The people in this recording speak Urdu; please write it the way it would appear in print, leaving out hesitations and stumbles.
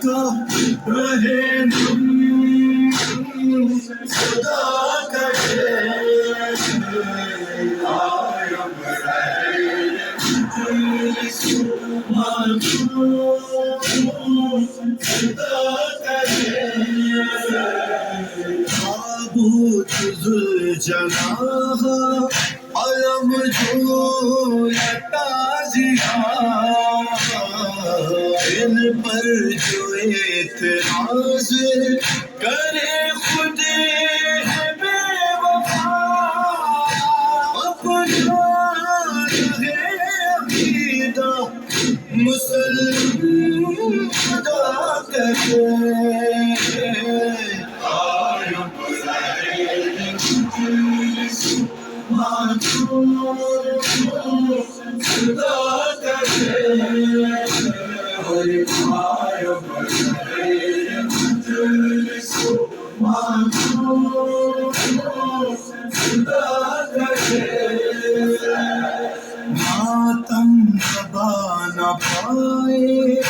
کا رہے ہم خدا کرے عالم خدا کرے تابوت ذوالجناح علم جو تازیہ ان پر جو اعتراض کرے خود ہے بے وفا اپنا رہے عقیدہ مسلم خدا کرے خدا کرے ماتم دبا نہ پائے